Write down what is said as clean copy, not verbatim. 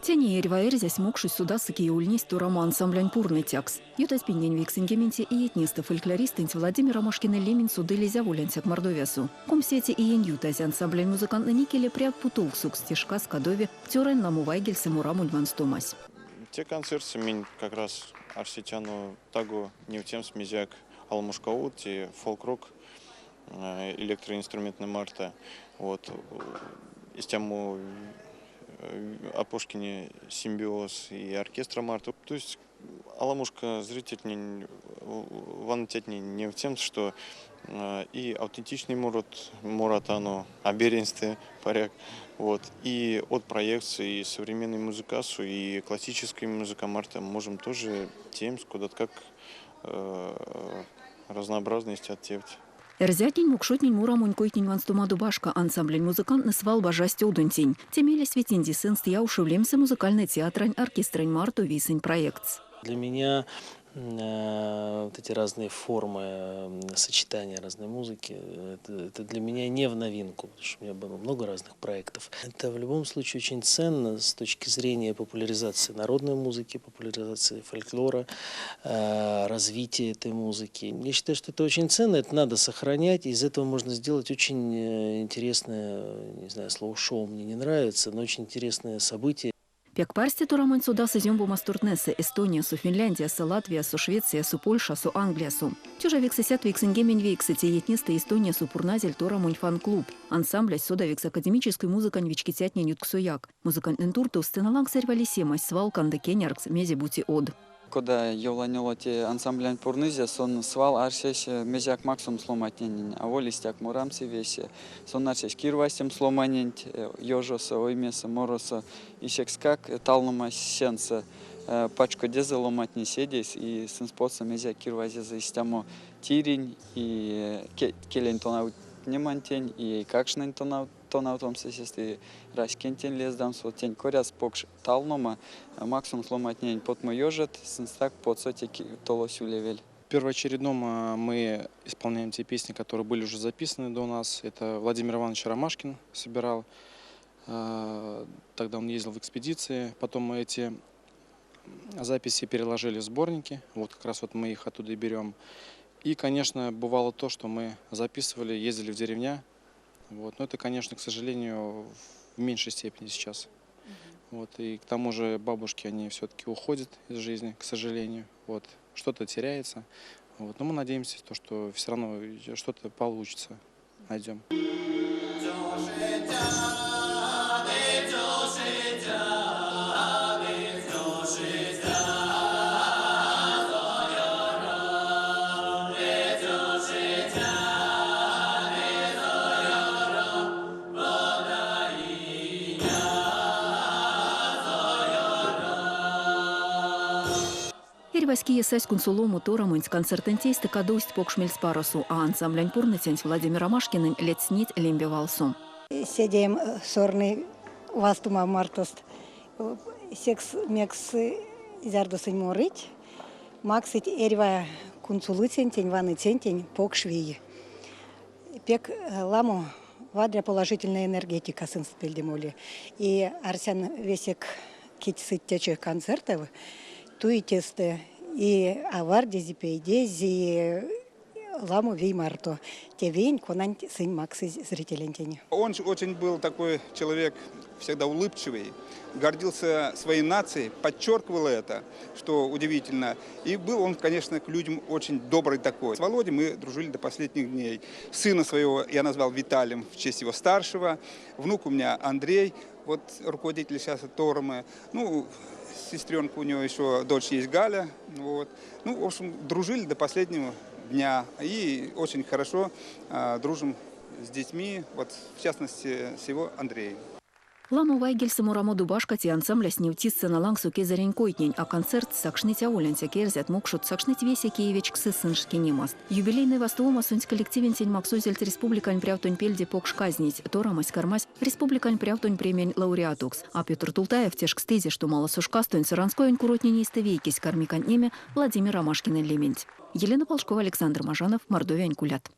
Тени эрваэрзя смогший суда сакиульнись турама ансамблянь пурный тякс. Юта спиннень виксенгементе и этниста фольклористынь Владимира Машкина Лемин суды лезя волянцяк Мордовясу. Комсети и янютази ансамблянь музыкант на никеле пряг путулксук стишка скадови тюрен наму вайгельсы мурамунь ванстомась. Те концерты мен как раз арсетяну тагу не в тем смезяк алмушкаут и фолк-рок электроинструментный марта. Вот из тему Апошкине симбиоз и оркестра марта. То есть аламушка зритель не в тем, что и аутентичный муратану, оберенстве поряд. Вот. И от проекции и современной музыкасу, и классической музыка марта можем тоже тем, куда как разнообразность оттевать. Эрзятень мукшотнень мурамунь койтень ванстомаду башка ансамблень музыкант насвал бажасте удунтень. Темели светинди сын стияушевлемся музыкальный театрань оркестрань марту висень проектс. Для меня вот эти разные формы сочетания разной музыки, это для меня не в новинку, потому что у меня было много разных проектов. Это в любом случае очень ценно с точки зрения популяризации народной музыки, популяризации фольклора, развития этой музыки. Я считаю, что это очень ценно, это надо сохранять, и из этого можно сделать очень интересное, не знаю, слово шоу мне не нравится, но очень интересное событие. Пек парсти турамань суда с изюмбу мастуртнесы Эстония, су Финляндия, су Латвия, су Швеция, су Польша, су Англия, су. Тюжа виксесят виксенгемень виксети етнеста Эстония су пурназель турамунь фан-клуб. Ансамбля суда викс академической музыкань вичкитятня нютксуяк. Музыкантный турту сценаланг сэрвали семась свал канды кеняркс мези бути од. Когда явланилоте ансамблянь пурнызя, сон свал арсесь мезяк максум сломатнень, а волистяк мурамси весе. Сон арсесь кирвастем сломанень, ёжоса, оймеса, мороса, ищекскак, талнума сенса, пачко деза ломатни седес, и сын споца мезяк кирвазе за истямо тирень, и келень тонау немантень, и какшнень тонау том сесисты раскентень лездам, со тень коряс покш талнома, максимум сломатнень под мой ёжет, сынстак под сотики толосю левель. Первоочередном мы исполняем те песни, которые были уже записаны до нас. Это Владимир Иванович Ромашкин собирал. Тогда он ездил в экспедиции. Потом мы эти записи переложили в сборники. Вот как раз вот мы их оттуда и берем. И, конечно, бывало то, что мы записывали, ездили в деревня. Вот. Но это, конечно, к сожалению, в меньшей степени сейчас. Вот. И к тому же бабушки, они все-таки уходят из жизни, к сожалению. Вот. Что-то теряется. Вот. Но мы надеемся, что все равно что-то получится. Найдем. Ерваськие сась консулому торамынь концертентейсты кадусть покшмельс парусу, а ансамблянь пурнытень Владимир Ромашкин лет снить лембе валсу. Седем сорный вастума мартост. Секс мекс зярдусынь морыть. Максить эрва консулытень тень ваны тень покшвии. Пек ламу вадря положительная энергетика сын спельдемоли. И арсян весек китсыть течек концертов. Туитесты и аварди зипейдези ламу веймарто. Те вейн конань сын максы зрителентени. Он очень был такой человек, всегда улыбчивый, гордился своей нацией, подчеркивал это, что удивительно. И был он, конечно, к людям очень добрый такой. С Володей мы дружили до последних дней. Сына своего я назвал Виталием в честь его старшего. Внук у меня Андрей, вот руководитель сейчас Торомы. Ну, сестренка у него еще, дочь есть Галя. Вот. Ну, в общем, дружили до последнего дня. И очень хорошо дружим с детьми, вот, в частности, с его Андреем. Ламу вайгельсы мурамоду башкати ансамбля снивти сценаланг суке заренькойтнень, а концерт сакшнить ауленся керзят мокшут сакшнить весе киевич ксы сыншки немаст. Юбилейный вастуома сунь коллективентень максузельт республикань прявтунь пельде покшказнить, торамась кармась республикань прявтунь премень лауреатукс. А Петр Тултаев тяжк стызе, что мало сушкастунь саранскоень куротненисты вейкись кармикань неме Владимир Ромашкин лемень. Елена Полшкова, Александр Мажанов, Мордовия Кулят.